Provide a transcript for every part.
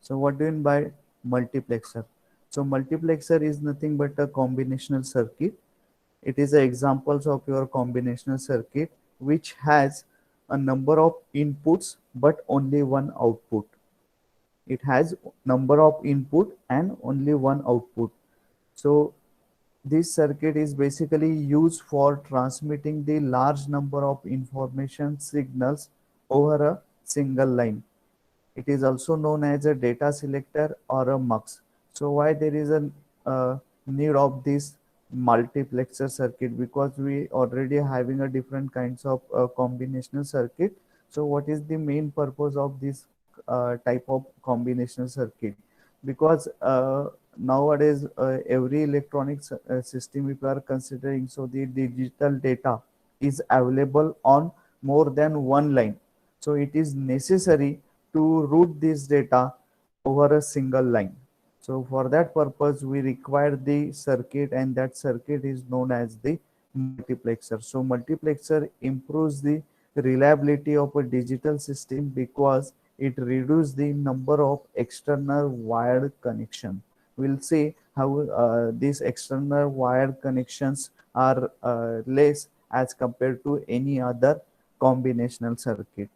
So what do you mean by multiplexer? So multiplexer is nothing but a combinational circuit. It is a examples of your combinational circuit which has a number of inputs but only one output. It has number of input and only one output. So this circuit is basically used for transmitting the large number of information signals over a single line. It is also known as a data selector or a mux. So why there is a need of this multiplexer circuit? Because we already having a different kinds of combinational circuit. So what is the main purpose of this type of combinational circuit? Because nowadays every electronic system, if you are considering, so the digital data is available on more than one line. So it is necessary to route this data over a single line. So for that purpose, we require the circuit, and that circuit is known as the multiplexer. So multiplexer improves the reliability of a digital system because it reduces the number of external wired connection. We'll see how these external wired connections are less as compared to any other combinational circuit.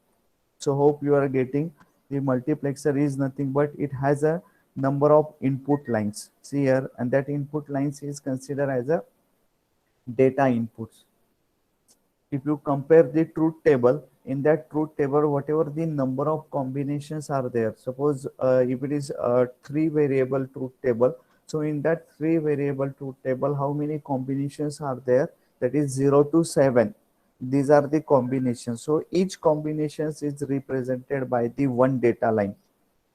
So hope you are getting. The multiplexer is nothing but it has a number of input lines. See here, and that input lines is considered as a data inputs. If you compare the truth table, in that truth table, whatever the number of combinations are there, suppose if it is a three variable truth table, so in that three variable truth table, how many combinations are there? That is 0 to 7. These are the combinations. So each combinations is represented by the one data line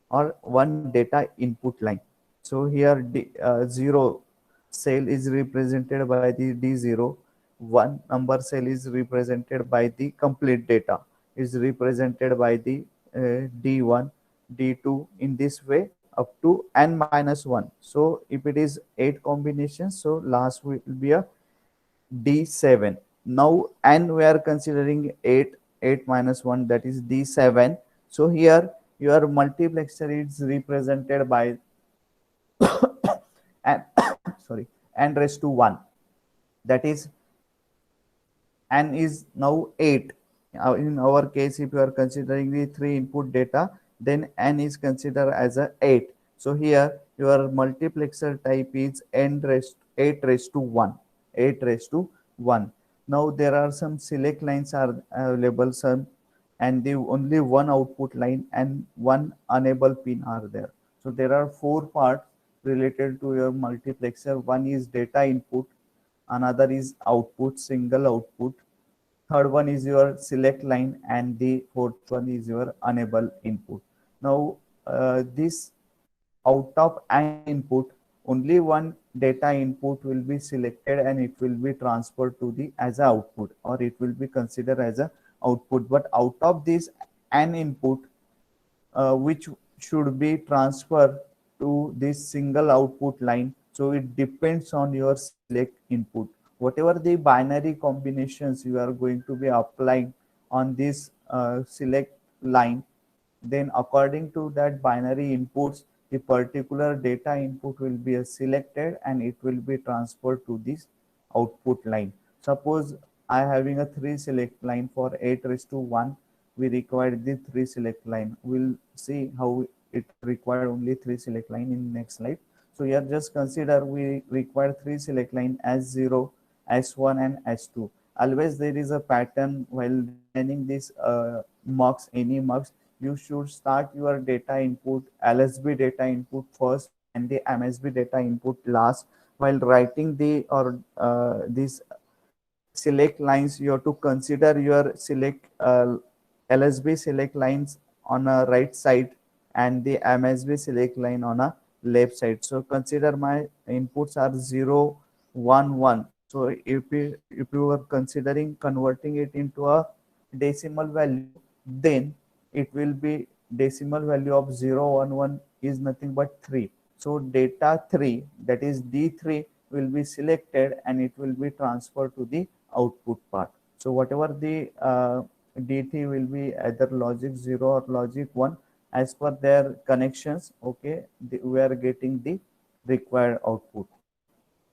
or one data input line. So here 0 cell is represented by the D0, one number cell is represented by the complete data, is represented by the D1, D2, in this way up to n minus 1. So if it is 8 combinations, so last will be a D7. Now n we are considering 8, 8 minus 1, that is D7. So here your multiplexer is represented by and sorry, n raised to 1, that is n is now 8. In our case, if you are considering the three input data, then n is considered as a 8. So here your multiplexer type is n raised 8 raised to 1, 8 raised to 1. Now there are some select lines are available, some, and the only one output line and one enable pin are there. So there are four parts related to your multiplexer. One is data input, another is output, single output, third one is your select line, and the fourth one is your enable input. Now this out of an input, only one data input will be selected and it will be transferred to the as a output, or it will be considered as a output. But out of this an input, which should be transferred to this single output line, so it depends on your select input. Whatever the binary combinations you are going to be applying on this select line, then according to that binary inputs, the particular data input will be selected and it will be transferred to this output line. Suppose I having a 3 select line for 8 raised to 1, we require the 3 select line. We'll see how it required only 3 select line in next slide. So here just consider we require 3 select line as 0, S1 and S2. Always there is a pattern while designing this mux, any mux, you should start your data input, LSB data input first and the MSB data input last. While writing the or this select lines, you have to consider your select LSB select lines on a right side and the MSB select line on a left side. So consider my inputs are 0, 1, 1. So if you are considering converting it into a decimal value, then it will be decimal value of 011 is nothing but 3. So data 3, that is D3, will be selected and it will be transferred to the output part. So whatever the D3 will be either logic 0 or logic 1, as per their connections, okay, we are getting the required output.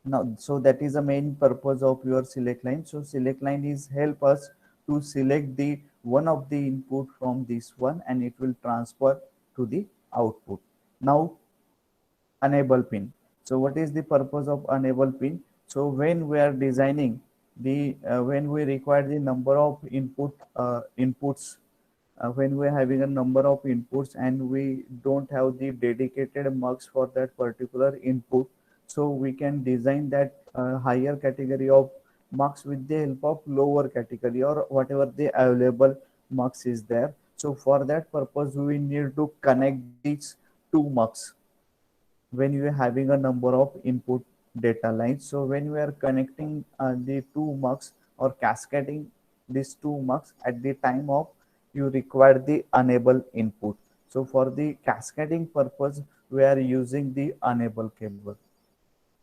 Now, so that is the main purpose of your select line. So select line is help us to select the one of the input from this one, and it will transfer to the output. Now, enable pin. So what is the purpose of enable pin? So when we are designing the when we require the number of inputs, when we're having a number of inputs and we don't have the dedicated mux for that particular input, so we can design that higher category of mux with the help of lower category or whatever the available mux is there. So for that purpose we need to connect these two mux when you are having a number of input data lines. So when we are connecting the two mux or cascading these two mux at the time of you require the enable input. So for the cascading purpose, we are using the enable cable.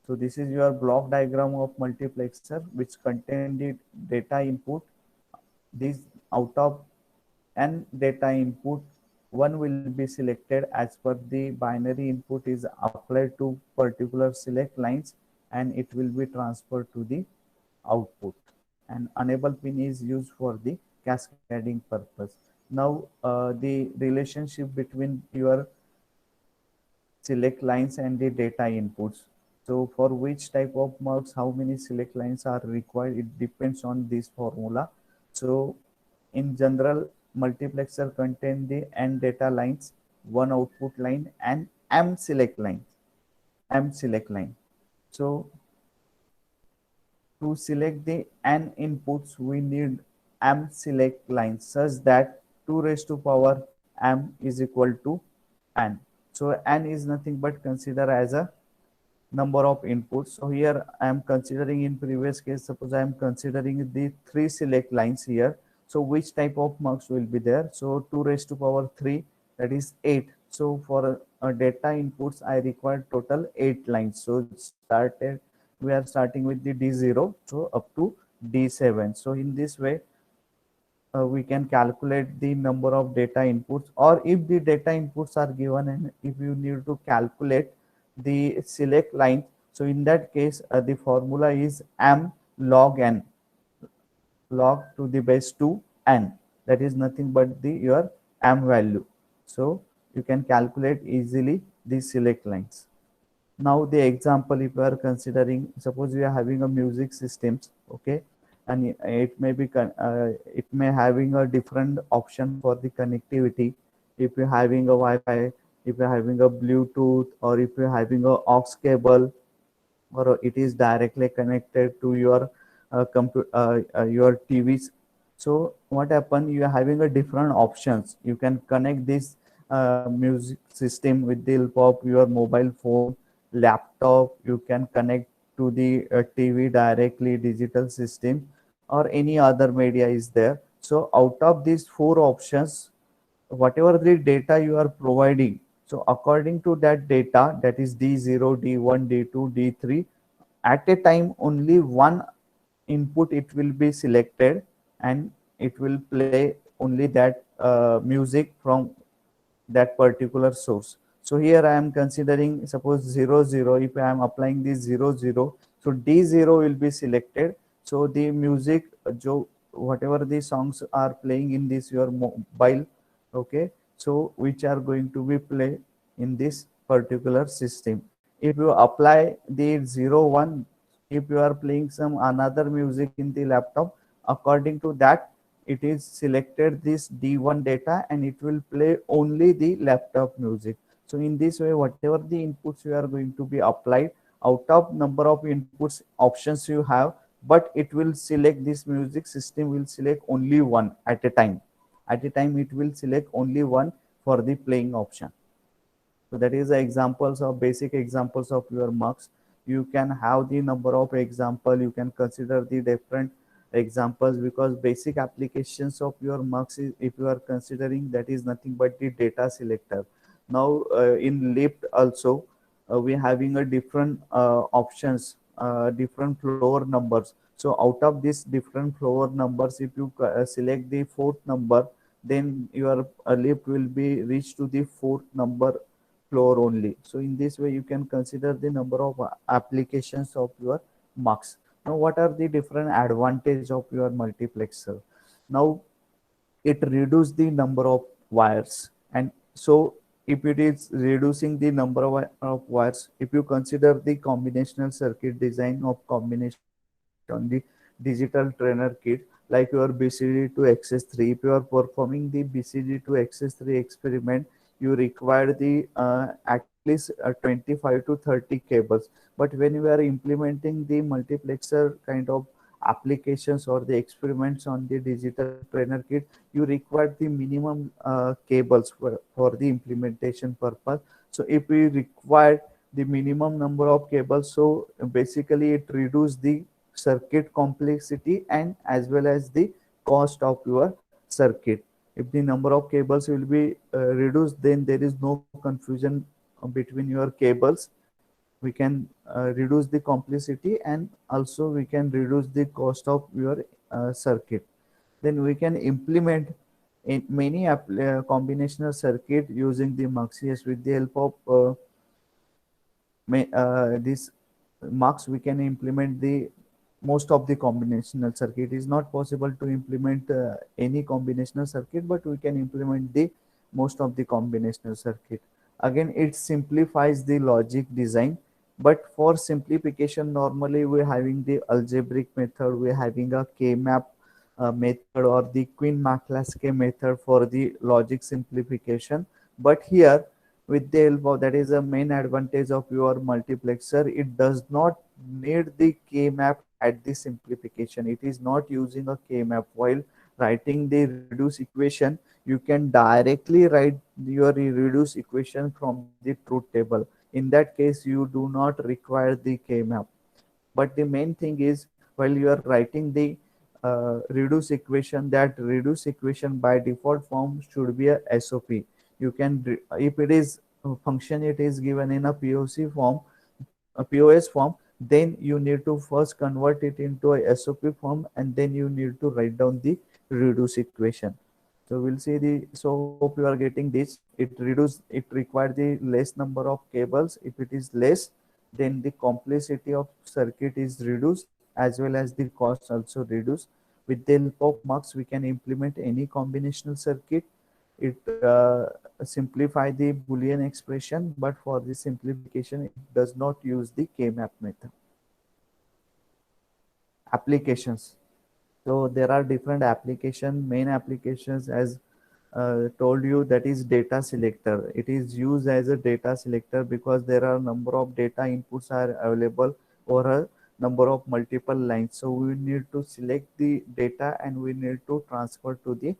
So this is your block diagram of multiplexer which contain the data input. These out of n data input, one will be selected as per the binary input is applied to particular select lines, and it will be transferred to the output. And enable pin is used for the cascading purpose. Now the relationship between your select lines and the data inputs. So for which type of marks, how many select lines are required, it depends on this formula. So in general, multiplexer contain the n data lines, one output line, and m select line. M select line. So to select the n inputs, we need m select lines such that 2 raised to power m is equal to n. So n is nothing but consider as a number of inputs. So here I am considering, in previous case, suppose I am considering the 3 select lines here. So which type of marks will be there? So 2 raised to power 3, that is 8. So for data inputs, I require total 8 lines. So we are starting with the D0, so up to D7. So in this way, we can calculate the number of data inputs, or if the data inputs are given and if you need to calculate the select line, so in that case the formula is m log n, log to the base 2 n, that is nothing but the your m value. So you can calculate easily the select lines. Now the example, if you are considering, suppose you are having a music systems, okay, and it may be it may having a different option for the connectivity. If you're having a Wi-Fi, if you're having a Bluetooth, or if you're having a aux cable, or it is directly connected to your your TVs. So what happen? You are having a different options. You can connect this music system with the help of your mobile phone, laptop. You can connect to the TV directly, digital system, or any other media is there. So out of these four options, whatever the data you are providing, so according to that data, that is D0, D1, D2, D3, at a time only one input it will be selected, and it will play only that music from that particular source. So here I am considering, suppose 0 0, if I am applying this 0 0, so D0 will be selected. So the music whatever the songs are playing in this your mobile, okay, so which are going to be play in this particular system. If you apply the 0 1, if you are playing some another music in the laptop, according to that it is selected this D1 data, and it will play only the laptop music. So in this way, whatever the inputs you are going to be applied, out of number of inputs options you have, but it will select, this music system will select only one at a time. At a time it will select only one for the playing option. So that is the examples of basic examples of your marks. You can have the number of example, you can consider the different examples, because basic applications of your marks is, if you are considering, that is nothing but the data selector. Now in lift also, we having a different options, different floor numbers. So out of these different floor numbers, if you select the fourth number, then your lift will be reached to the fourth number floor only. So in this way, you can consider the number of applications of your mux. Now, what are the different advantage of your multiplexer? Now, it reduce the number of wires, and so if it is reducing the number of wires, if you consider the combinational circuit design of combination circuit on the digital trainer kit, like your BCD to XS3, if you are performing the BCD to XS3 experiment, you require the at least 25 to 30 cables. But when you are implementing the multiplexer kind of applications or the experiments on the digital trainer kit, you require the minimum cables for the implementation purpose. So if we require the minimum number of cables, so basically it reduce the circuit complexity and as well as the cost of your circuit. If the number of cables will be reduced, then there is no confusion between your cables. We can reduce the complexity and also we can reduce the cost of your circuit. Then we can implement in many combinational circuit using the MUX. With the help of this MUX, we can implement the most of the combinational circuit. It is not possible to implement any combinational circuit, but we can implement the most of the combinational circuit. Again, it simplifies the logic design, but for simplification, normally we're having the algebraic method, we're having a K-map method or the Quinn-McCluskey method for the logic simplification. But here, with the help of, that is the main advantage of your multiplexer, it does not need the K-map at the simplification. It is not using a K-map. While writing the reduce equation, you can directly write your reduce equation from the truth table. In that case, you do not require the K-map. But the main thing is, while you are writing the reduce equation, that reduce equation by default form should be a SOP. You can, if it is function, it is given in a POC form, a POS form, then you need to first convert it into a SOP form and then you need to write down the reduce equation. So we'll see the, so hope you are getting this. It require the less number of cables. If it is less, then the complexity of circuit is reduced as well as the cost also reduced. With the help of MUX, we can implement any combinational circuit. It simplify the Boolean expression, but for the simplification, it does not use the K-map method. Applications. So there are different application, main applications as told you, that is data selector. It is used as a data selector because there are number of data inputs are available or a number of multiple lines. So we need to select the data and we need to transfer to the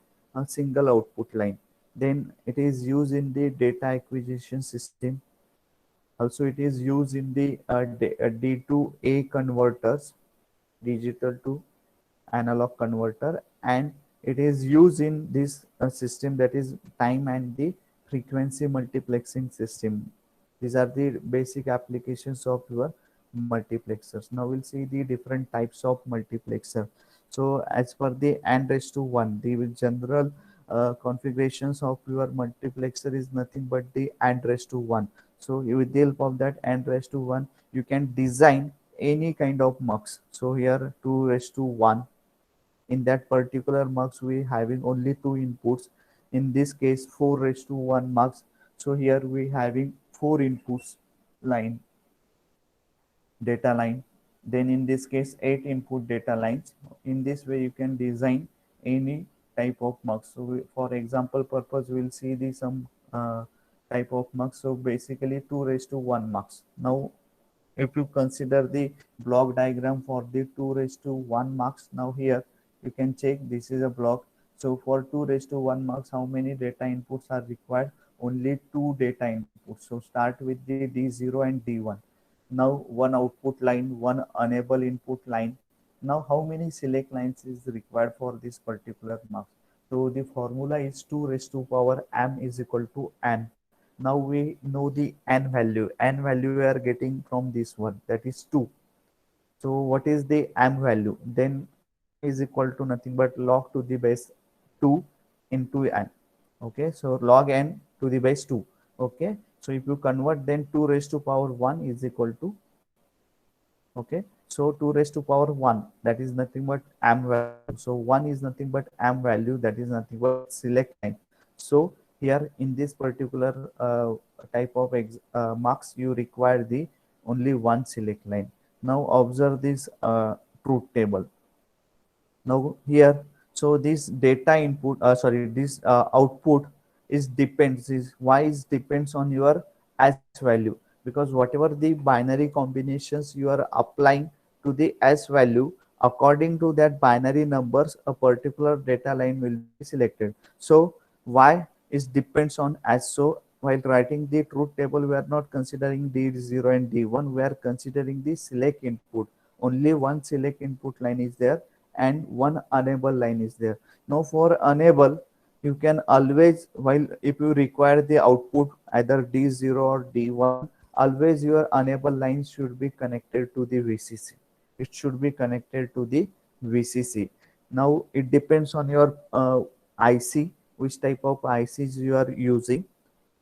single output line. Then it is used in the data acquisition system. Also, it is used in the D2A converters, digital to analog converter, and it is used in this system, that is time and the frequency multiplexing system. These are the basic applications of your multiplexers. Now we'll see the different types of multiplexer. So as per the n raised to 1, the general configurations of your multiplexer is nothing but the n raised to 1. So with the help of that n raised to 1, you can design any kind of mux. So here 2 raised to 1. In that particular mux, we having only two inputs. In this case, 4 raised to 1 mux. So here we having 4 inputs line, data line. Then in this case, 8 input data lines. In this way, you can design any type of mux. So for example purpose, we'll see the some type of mux. So basically 2 raised to 1 mux. Now if you consider the block diagram for the 2 raised to 1 mux, now here you can check, this is a block. So for 2 raised to 1 mux, how many data inputs are required? Only 2 data inputs. So start with the D0 and D1. Now one output line, one enable input line. Now how many select lines is required for this particular mux? So the formula is 2 raised to power m is equal to n. Now we know the n value. N value we are getting from this one, that is 2. So what is the m value? Then m is equal to nothing but log to the base 2. into n. Okay, so log n to the base 2. Okay, so if you convert, then 2 raised to power 1 is equal to, okay, so 2 raised to power 1, that is nothing but am value. So 1 is nothing but am value, that is nothing but select line. So here in this particular type of marks, you require the only one select line. Now observe this truth table. Now here, so this data input, sorry, this output is depends, is why is depends on your as value, because whatever the binary combinations you are applying to the as value, according to that binary numbers, a particular data line will be selected. So why is depends on as. So while writing the truth table, we are not considering D0 and D1, we are considering the select input. Only one select input line is there and one enable line is there. Now for enable, you can always, while if you require the output either D0 or D1, always your enable line should be connected to the VCC. It should be connected to the VCC. Now it depends on your IC, which type of ICs you are using.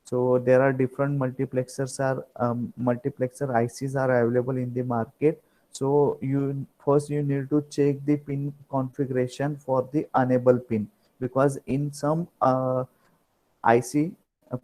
So there are different multiplexer ICs are available in the market. So you first you need to check the pin configuration for the enable pin, because in some IC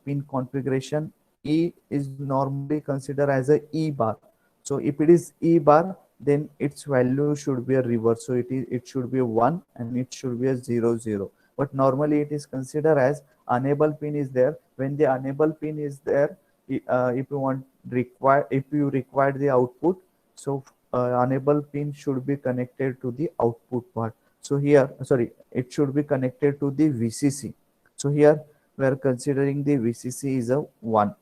pin configuration, E is normally considered as a E bar. So if it is E bar, then its value should be a reverse. So it should be a 1 and it should be a 0 0. But normally it is considered as enable pin is there. When the enable pin is there, if you want require, if you require the output, so enable pin should be connected to the output part. So here, sorry, it should be connected to the VCC. So here we are considering the VCC is a 1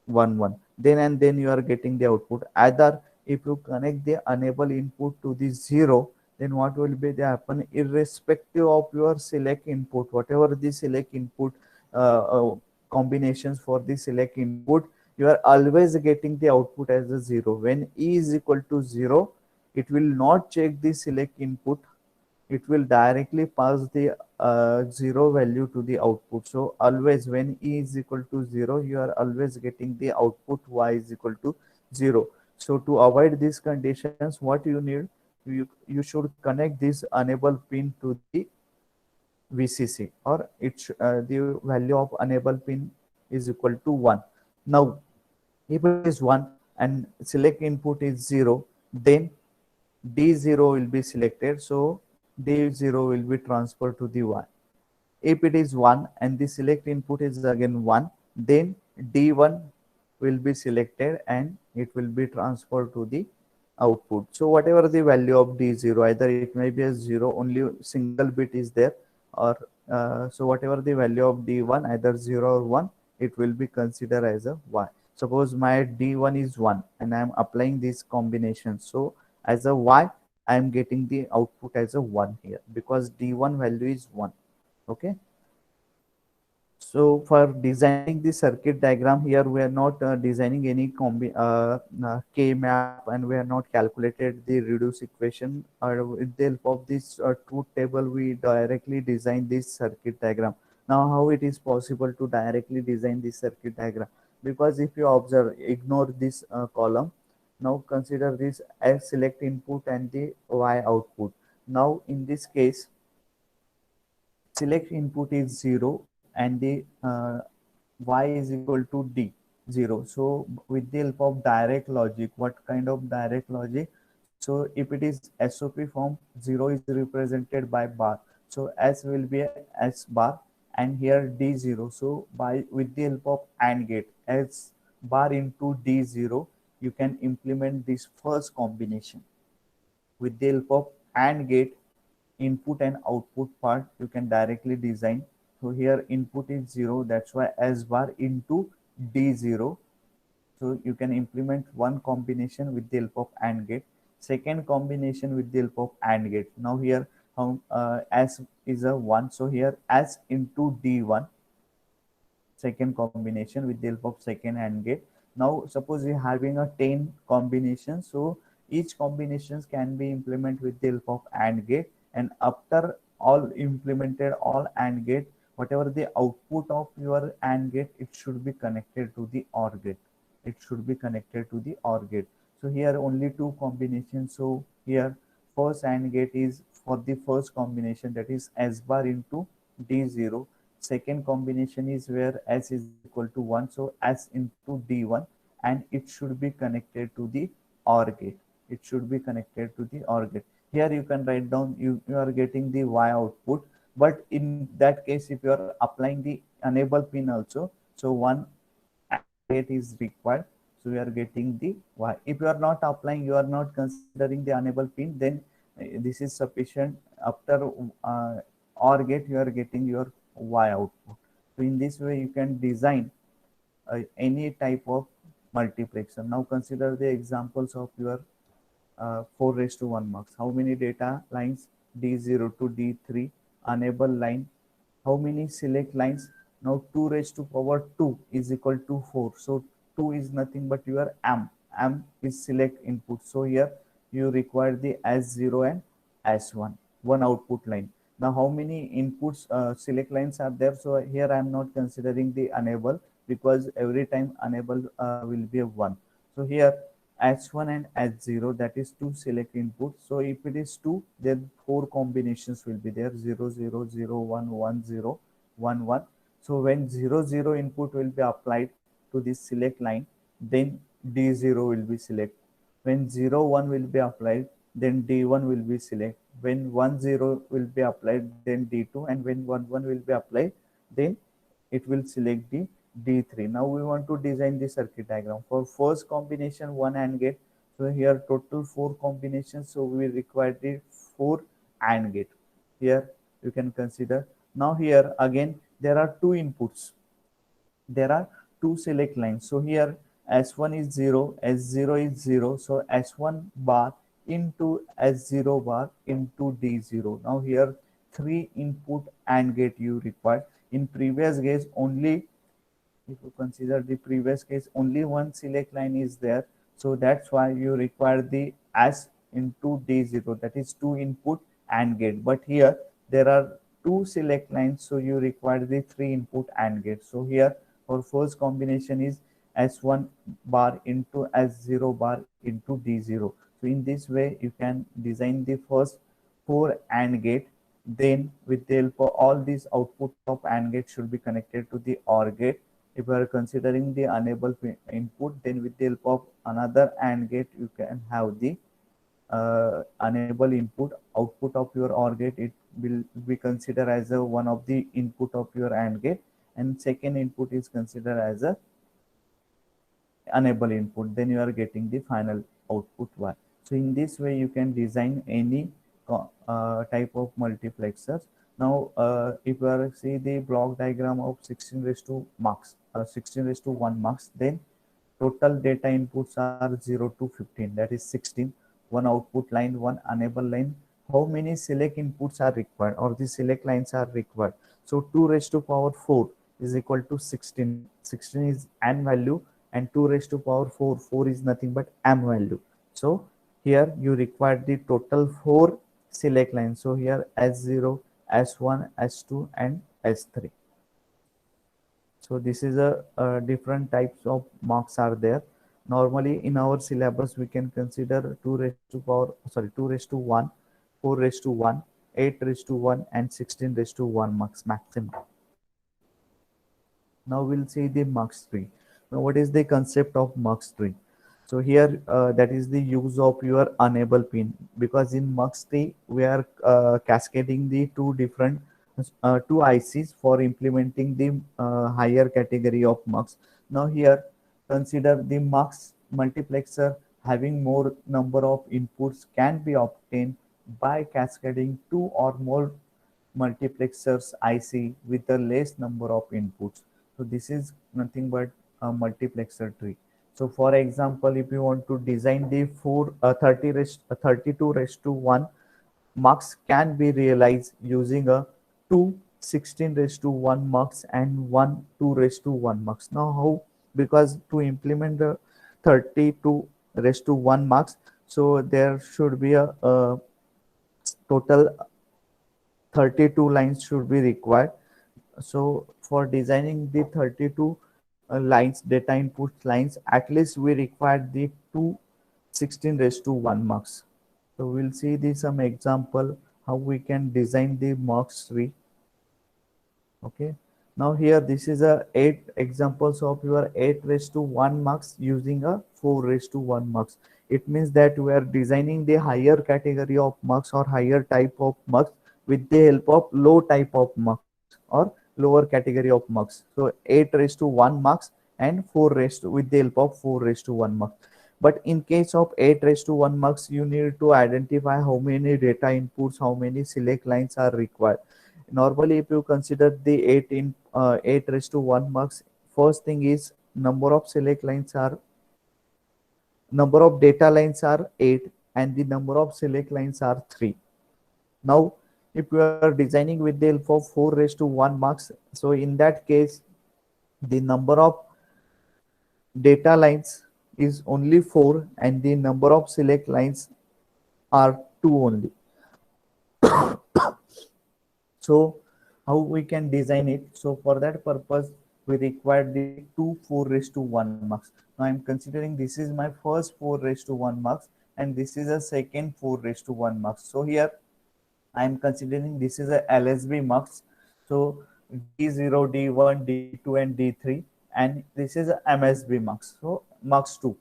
1 1, then and then you are getting the output. Either if you connect the enable input to the 0, then what will be the happen, irrespective of your select input, whatever the select input uh, uh, combinations for the select input, you are always getting the output as a 0. When E is equal to 0, it will not check the select input, it will directly pass the 0 value to the output. So always when E is equal to 0, you are always getting the output Y is equal to 0. So to avoid these conditions, what you need, you should connect this enable pin to the VCC, or the value of enable pin is equal to 1. Now if it is 1 and select input is 0, then D0 will be selected. So D0 will be transferred to the Y. If it is 1 and the select input is again 1, then D1 will be selected and it will be transferred to the output. So whatever the value of D0, either it may be a 0, only single bit is there, or so whatever the value of D1, either 0 or 1, it will be considered as a Y. Suppose my D1 is 1 and I am applying this combination. So as a Y, I am getting the output as a 1 here, because D1 value is 1. Okay. So for designing the circuit diagram, here we are not designing any K map, and we are not calculated the reduce equation. With the help of this truth table, we directly design this circuit diagram. Now how it is possible to directly design this circuit diagram? Because if you observe, ignore this column. Now consider this as select input and the Y output. Now in this case, select input is 0 and the y is equal to d 0. So with the help of direct logic, what kind of direct logic? So if it is SOP form, 0 is represented by bar, so S will be S bar and here D0. So by with the help of AND gate, S bar into D0, you can implement this first combination. With the help of AND gate, input and output part you can directly design. So here input is 0, that's why S bar into D0. So you can implement one combination with the help of AND gate, second combination with the help of AND gate. Now here S is a 1, so here S into D1, second combination with the help of second AND gate. Now suppose we are having a 10 combination, so each combinations can be implemented with the help of AND gate, and after all implemented all AND gate, whatever the output of your AND gate, it should be connected to the OR gate. It should be connected to the OR gate. So here only two combinations. So here first AND gate is for the first combination, that is S bar into D0. Second combination is where S is equal to 1. So S into D1, and it should be connected to the OR gate. It should be connected to the OR gate. Here you can write down, you are getting the Y output, but in that case if you are applying the enable pin also, so one gate is required, so we are getting the Y. If you are not applying, you are not considering the enable pin, then this is sufficient. After OR gate you are getting your Y output. So in this way you can design any type of multiplexer. Now consider the examples of your 4 raised to 1 mux. How many data lines? D0 to D3. Enable line. How many select lines? Now 2 raised to power 2 is equal to 4. So 2 is nothing but your AM. AM is select input. So here you require the S0 and S1, one output line. Now how many inputs select lines are there? So here I am not considering the enable, because every time enable will be a 1. So here H1 and H0, that is two select inputs. So if it is 2, then 4 combinations will be there: 0 0 0 1 1 0 1 1. So when 0 0 input will be applied to this select line, then D0 will be select. When 0 1 will be applied, then D1 will be select. When 1 0 will be applied, then D2, and when 1 1 will be applied, then it will select the D3. Now we want to design the circuit diagram. For first combination, one AND gate. So here total 4 combinations. So we require the 4 AND gate. Here you can consider. Now here again there are two inputs. There are two select lines. So here S1 is 0, S0 is 0. So S1 bar into S0 bar into D0. Now here 3 input AND gate you require. In previous case only, if you consider the previous case, only one select line is there. So that's why you require the S into D0, that is 2 input AND gate. But here there are 2 select lines, so you require the 3 input AND gate. So here our first combination is S1 bar into S0 bar into D0. So in this way you can design the first 4 AND gate. Then with the help of all these output of AND gate should be connected to the OR gate. If you are considering the enable input, then with the help of another AND gate you can have the enable input. Output of your OR gate, it will be considered as a one of the input of your AND gate, and second input is considered as a enable input. Then you are getting the final output Y. So in this way you can design any type of multiplexers. Now if you are see the block diagram of 16 raised to mux, 16 raised to 1 mux, then total data inputs are 0 to 15, that is 16. One output line, one enable line. How many select inputs are required, or the select lines are required? So 2 raised to power 4 is equal to 16. 16 is AND value, and 2 raised to power 4, 4 is nothing but AM value. So here you require the total 4 select lines. So here S0, S1, S2 and S3. So this is a different types of marks are there. Normally in our syllabus we can consider 2 raised to power, sorry, 2 raised to 1, 4 raised to 1, 8 raised to 1 and 16 raised to 1 marks maximum. Now we'll see the mux tree. Now what is the concept of mux tree? So here that is the use of your enable pin, because in mux tree we are cascading the two different two ICs for implementing the higher category of mux. Now here consider the mux multiplexer having more number of inputs can be obtained by cascading two or more multiplexers IC with a less number of inputs. So this is nothing but a multiplexer tree. So for example, if you want to design the 32 raised to 1 mux can be realized using a 2 16 raised to 1 mux and 1 2 raised to 1 mux. Now how? Because to implement the 32 raised to 1 mux, so there should be a total 32 lines should be required. So for designing the 32 lines, data input lines, at least we require the 216 raised to 1 mux. So we'll see the some example how we can design the mux tree. Okay. Now here this is a 8 examples of your 8 raised to 1 mux using a 4 raised to 1 mux. It means that we are designing the higher category of mux or higher type of mux with the help of low type of mux or lower category of mux. So 8 raised to 1 mux and 4 raised to, with the help of 4 raised to 1 mux. But in case of 8 raised to 1 mux, you need to identify how many data inputs, how many select lines are required. Normally, if you consider the 8 raised to 1 mux, first thing is number of data lines are 8 and the number of select lines are 3. Now, if you are designing with the help of 4 raised to 1 mux, so in that case, the number of data lines is only 4 and the number of select lines are 2 only. So how we can design it? So for that purpose, we require the two 4 raised to 1 mux. Now I'm considering this is my first 4 raised to 1 mux and this is a second 4 raised to 1 mux. So here I am considering this is a LSB mux. So D0, D1, D2 and D3 and this is a MSB mux. So mux 2.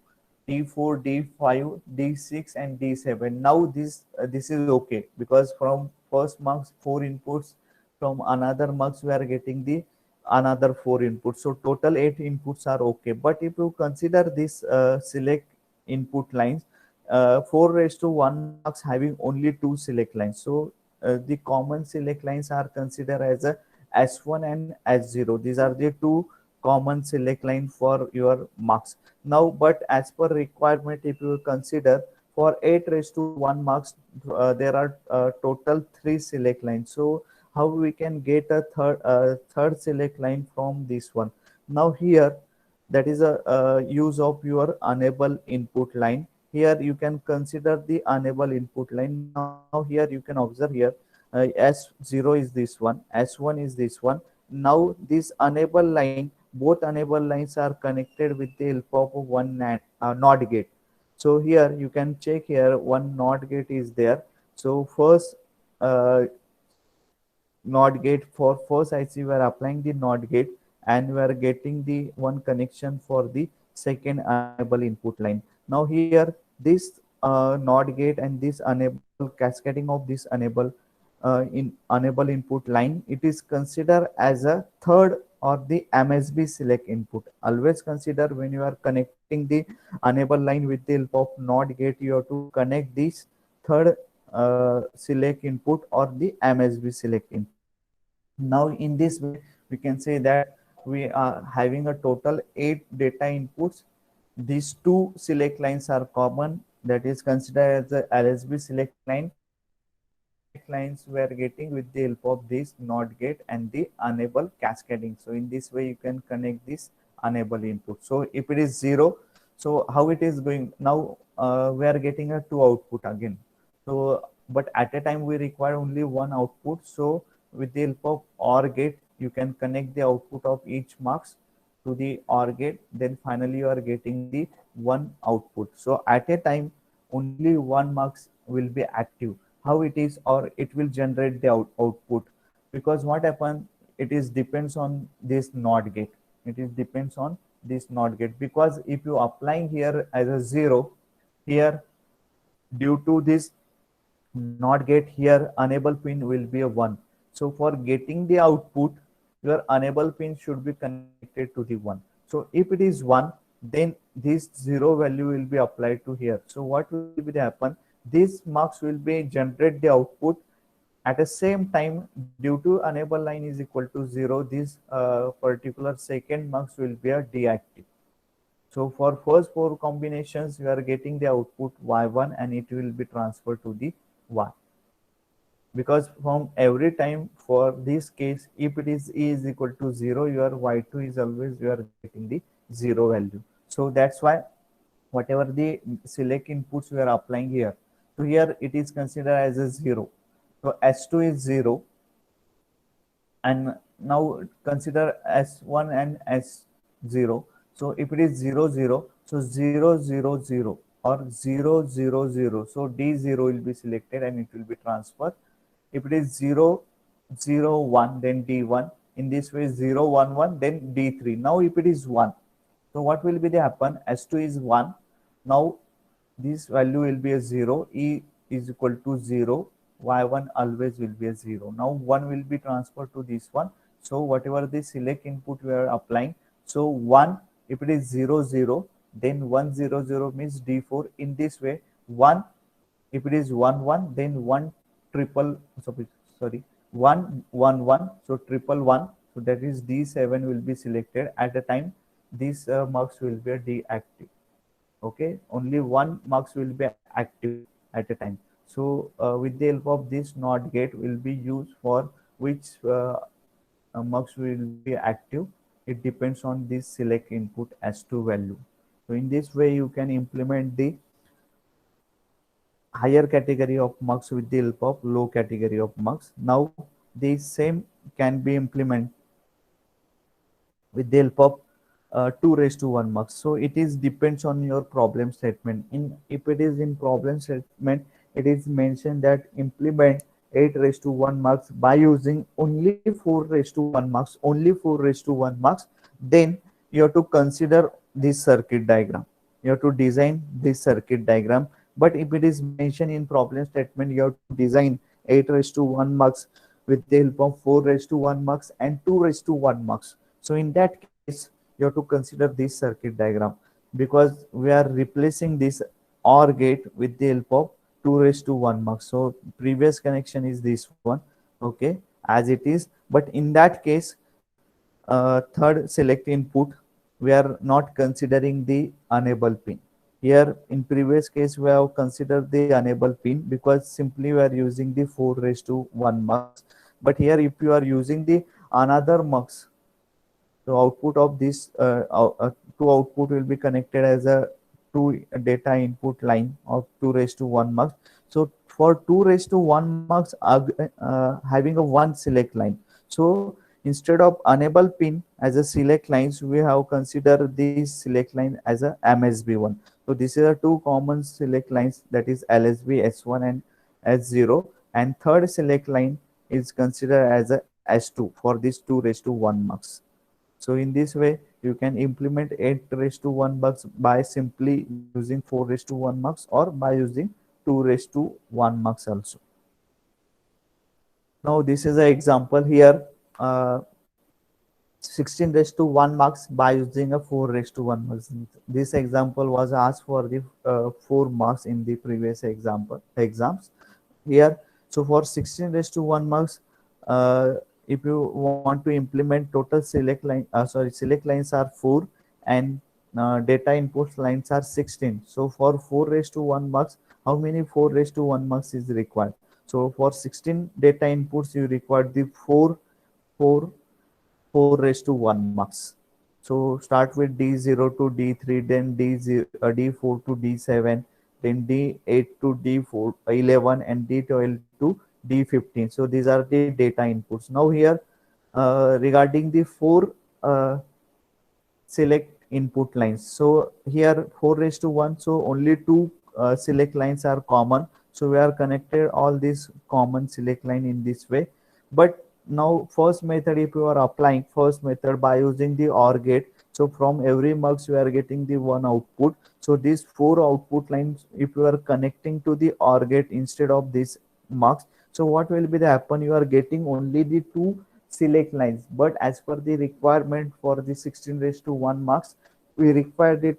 D4, D5, D6 and D7. Now this is okay because from first mux 4 inputs, from another mux we are getting the another 4 inputs. So total 8 inputs are okay. But if you consider this select input lines, 4 raised to 1 mux having only 2 select lines. So the common select lines are considered as a S1 and S0. These are the two common select line for your marks. Now, but as per requirement, if you consider for 8 raised to 1 marks, there are total 3 select lines. So how we can get a third select line from this one? Now here, that is a use of your enable input line. Here you can consider the enable input line. Now here you can observe here S0 is this one, S1 is this one. Now this enable line, both enable lines are connected with the help of one NOT gate. So here you can check here one NOT gate is there. So first uh, NOT gate, for first IC we are applying the NOT gate and we are getting the one connection for the second enable input line. Now here this NOT gate and this enable cascading of this enable input line, it is considered as a third or the MSB select input. Always consider when you are connecting the enable line with the help of NOT gate, you have to connect this third select input or the MSB select input. Now in this way we can say that we are having a total 8 data inputs. These two select lines are common, that is considered as the LSB select line, and the select lines we are getting with the help of this NOT gate and the enable cascading. So in this way you can connect this enable input. So if it is 0, so how it is going now, we are getting a 2 output again. So but at a time we require only one output. So with the help of OR gate, you can connect the output of each mux to the OR gate. Then finally you are getting the one output. So at a time, only one mux will be active. How it is, or it will generate the output. Because what happens, it is depends on this NOT gate. It is depends on this NOT gate. Because if you applying here as a 0, here due to this NOT gate, here enable pin will be a 1. So for getting the output, your enable pin should be connected to the 1. So if it is 1, then this 0 value will be applied to here. So what will be the happen? This mux will be generate the output. At the same time, due to enable line is equal to 0, this particular second mux will be a deactive. So for first 4 combinations, we are getting the output Y1 and it will be transferred to the Y. Because from every time for this case, if it is E is equal to 0, your Y2 is always you are getting the 0 value. So that's why whatever the select inputs we are applying here, so here it is considered as a 0. So S2 is 0, And now consider S1 and S0. So if it is 0 0, so 0 0 0 or 0 0 0, so D0 will be selected and it will be transferred. If it is 0 0 1, then D1. In this way 0 1 1, then D3. Now if it is 1, so what will be the happen? S2 is 1. Now this value will be a 0. E is equal to 0. Y1 always will be a 0. Now 1 will be transferred to this one. So whatever the select input we are applying, so 1, if it is 0 0, then 1 0 0 means D4. In this way 1, if it is 1 1, then 1 triple, sorry, 1 1 1, so triple 1, so that is D7 will be selected. At the time this marks will be deactive. Okay, only one marks will be active at a time. So with the help of this NOT gate will be used for which marks will be active. It depends on this select input as to value. So in this way you can implement the higher category of mux with the help of low category of mux. Now the same can be implemented with the help of 2 raised to 1 mux. So it is depends on your problem statement. In if it is in problem statement, it is mentioned that implement 8 raised to 1 mux by using only 4 raised to 1 mux, only 4 raised to 1 mux. Then you have to consider this circuit diagram. You have to design this circuit diagram. But if it is mentioned in problem statement, you have to design 8 raised to 1 mux with the help of 4 raised to 1 mux and 2 raised to 1 mux. So in that case, you have to consider this circuit diagram because we are replacing this OR gate with the help of 2 raised to 1 mux. So previous connection is this one, okay, as it is. But in that case, third select input, we are not considering the enable pin. Here in previous case, we have considered the enable pin because simply we are using the 4 raised to 1 mux. But here if you are using the another mux, so output of this two output will be connected as a two data input line of 2 raised to 1 mux. So for 2 raised to 1 mux having a one select line. So instead of enable pin as a select lines, we have considered this select line as a MSB one. So these are two common select lines, that is LSB S1 and S0, and third select line is considered as a S2 for this 2 raised to 1 mux. So in this way, you can implement 8 raised to 1 mux by simply using 4 raised to 1 mux or by using 2 raised to 1 mux also. Now this is an example here, 16 raised to 1 mux by using a 4 raised to 1 mux. This example was asked for the 4 marks in the previous exams here. So for 16 raised to 1 mux, if you want to implement total select lines are 4 and data inputs lines are 16. So for 4 raised to 1 mux, how many 4 raised to 1 mux is required? So for 16 data inputs, you require the 4 4 raised to 1 mux. So start with D0 to D3, then D4 to D7, then D8 to D11 and D12 to D15. So these are the data inputs. Now here regarding the 4 select input lines. So here 4 raised to 1, so only 2 select lines are common. So we are connected all these common select line in this way. But now first method, if you are applying first method by using the OR gate, so from every mux you are getting the one output. So these 4 output lines, if you are connecting to the OR gate instead of this mux, so what will be the happen? You are getting only the 2 select lines, but as per the requirement for the 16 raised to 1 marks, we require the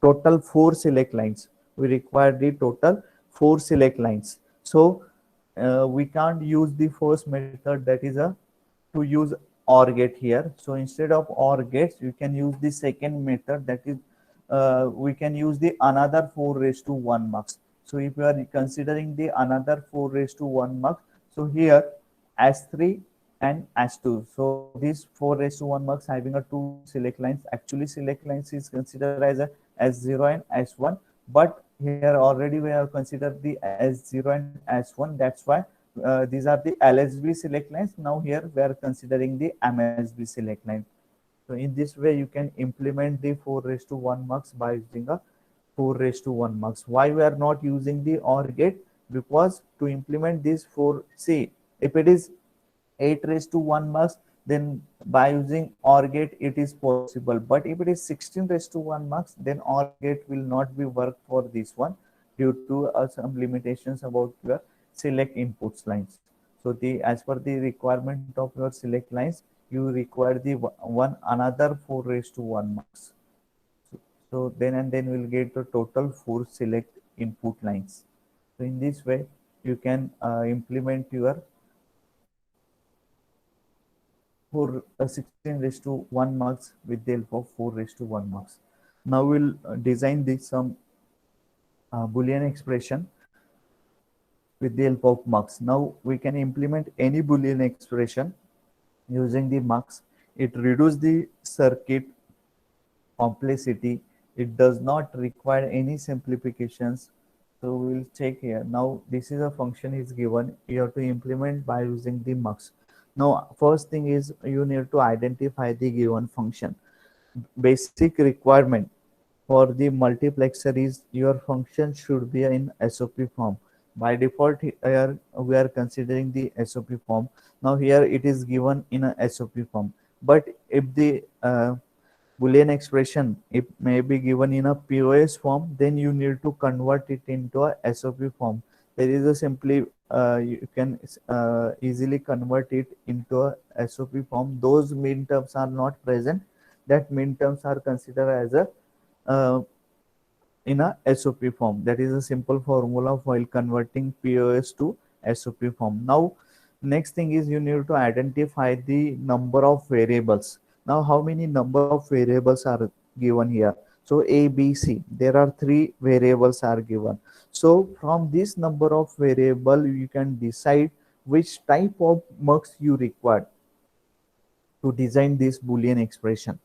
total 4 select lines. We require the total 4 select lines. So we can't use the first method, that is a to use OR gate here. So instead of OR gates, you can use the second method, that is we can use the another 4 raised to 1 marks. So if you are considering the another 4 raised to 1 marks, so here S3 and S2. So these 4 raised to 1 marks having a 2 select lines. Actually select lines is considered as a S0 and S1, but here already we have considered the S0 and S1. That's why these are the LSB select lines. Now here we are considering the MSB select line. So in this way you can implement the 4 raised to 1 mux by using a 4 raised to 1 mux. Why we are not using the OR gate? Because to implement this 4, see, if it is 8 raised to 1 mux, then by using OR gate it is possible. But if it is 16 raised to 1 mux, then OR gate will not be work for this one due to some limitations about your select inputs lines. So the as per the requirement of your select lines, you require the one another 4 raised to 1 mux. So then and then we'll get the total 4 select input lines. So in this way, you can implement your 16 raised to 1 mux with the help of 4 raised to 1 mux. Now we'll design this some Boolean expression with the help of mux. Now we can implement any Boolean expression using the mux. It reduces the circuit complexity. It does not require any simplifications. So we'll check here. Now this is a function is given. You have to implement by using the mux. Now first thing is you need to identify the given function. Basic requirement for the multiplexer is your function should be in SOP form. By default here we are considering the SOP form. Now here it is given in a SOP form. But if the Boolean expression it may be given in a POS form, then you need to convert it into a SOP form. There is a simply you can easily convert it into a SOP form. Those min terms are not present. That min terms are considered as a uh, in a SOP form. That is a simple formula while converting POS to SOP form. Now, next thing is you need to identify the number of variables. Now, how many number of variables are given here? So A, B, C. There are 3 variables are given. So from this number of variable, you can decide which type of mux you require to design this Boolean expression.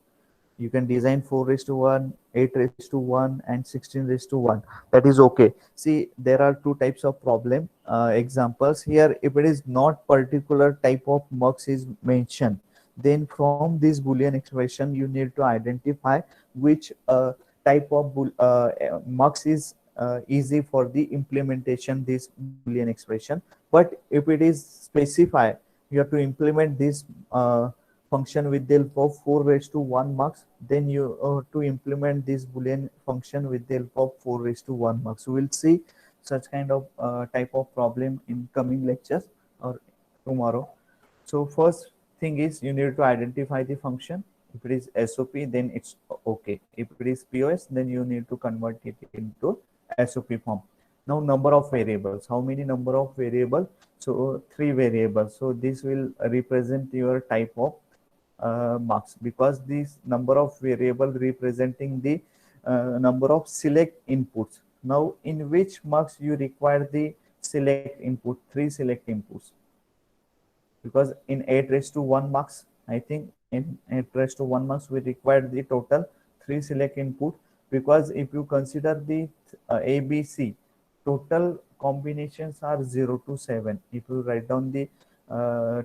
You can design 4 raised to 1, 8 raised to 1, and 16 raised to 1. That is okay. See, there are 2 types of problem examples here. If it is not particular type of mux is mentioned, then from this Boolean expression you need to identify which type of mux is easy for the implementation this Boolean expression. But if it is specified, you have to implement this function with the help of 4 raised to 1 mux, then you to implement this Boolean function with the help of 4 raised to 1 mux. We will see such kind of type of problem in coming lectures or tomorrow. So first thing is you need to identify the function. If it is SOP, then it's okay. If it is POS, then you need to convert it into SOP form. Now number of variables. How many number of variables? So 3 variables. So this will represent your type of marks because this number of variable representing the number of select inputs. Now in which marks you require the select input, 3 select inputs, because in 8 raised to 1 marks, I think in 8 raised to 1 marks we require the total 3 select input, because if you consider the ABC, total combinations are 0 to 7. If you write down the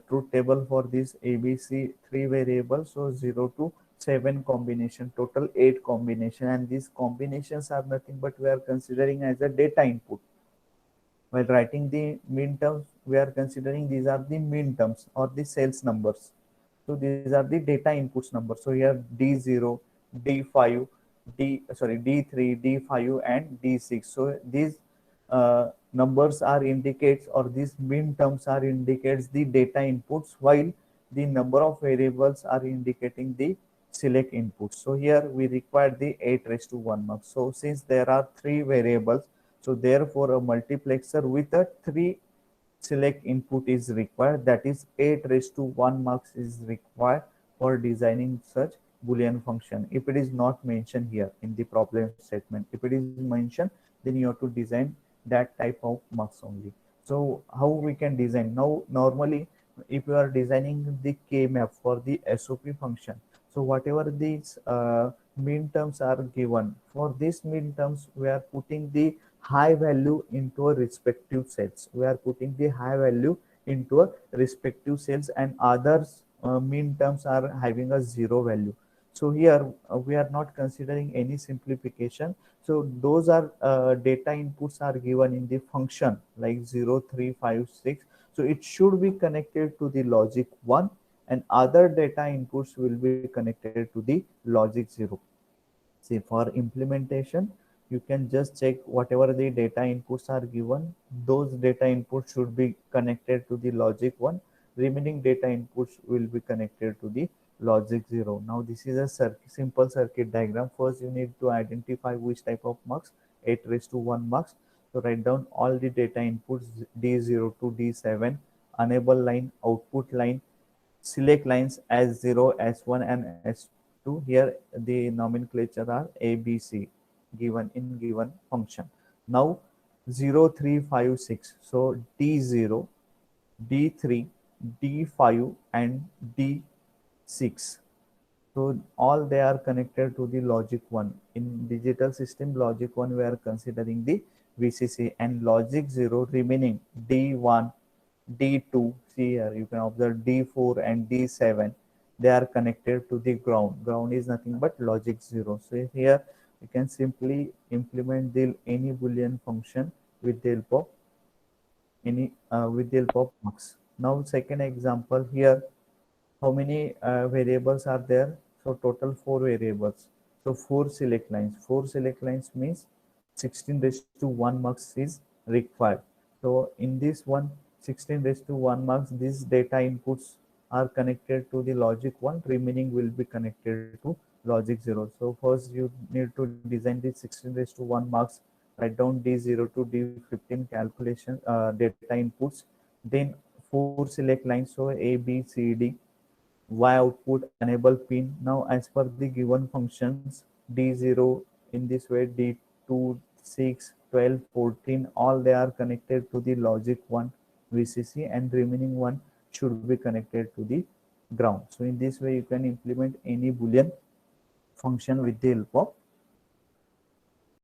truth table for this ABC 3 variables, so 0 to 7 combination, total 8 combination, and these combinations are nothing but we are considering as a data input. While writing the min terms, we are considering these are the min terms or the sales numbers. So these are the data inputs numbers. So here D0, D5, D3, D5, and D6. So these numbers are indicates, or these min terms are indicates the data inputs, while the number of variables are indicating the select inputs. So here we require the 8 raised to 1 mux. So since there are 3 variables, so therefore a multiplexer with a 3 select input is required, that is 8 raised to 1 mux is required for designing such Boolean function. If it is not mentioned here in the problem statement, if it is mentioned, then you have to design that type of mux only. So how we can design? Now normally if you are designing the K map for the SOP function, so whatever these min terms are given. For these min terms, we are putting the high value into a respective cells. We are putting the high value into a respective cells, and others min terms are having a zero value. So here we are not considering any simplification. So those are data inputs are given in the function like 0, 3, 5, 6. So it should be connected to the logic 1, and other data inputs will be connected to the logic 0. See, for implementation, you can just check whatever the data inputs are given. Those data inputs should be connected to the logic 1. Remaining data inputs will be connected to the logic 0. Now, this is a simple circuit diagram. First, you need to identify which type of mux, 8 raised to 1 mux. So, write down all the data inputs D0 to D7, enable line, output line, select lines as 0, S1 and S2. Here the nomenclature are A, B, C given in given function. Now 0, 3, 5, 6. So D0, D3, D5 and D6. So all they are connected to the logic 1. In digital system logic 1 we are considering the VCC, and logic 0 remaining D1, D2, see here you can observe D4 and D7, they are connected to the ground. Ground is nothing but logic 0. So here you can simply implement the any boolean function with the help of mux. Now second example here, how many variables are there? So total 4 variables. So 4 select lines. 4 select lines means 16 raised to 1 mux is required. So in this one, 16 raised to 1 mux, these data inputs are connected to the logic 1, remaining will be connected to logic 0. So first you need to design the 16 raised to 1 mux, write down D0 to D15 calculation data inputs, then 4 select lines, so A, B, C, D, Y output, enable pin. Now as per the given functions, D0 in this way, D2, 6, 12, 14, all they are connected to the logic 1 VCC, and remaining one should be connected to the ground. So in this way you can implement any boolean function with the help of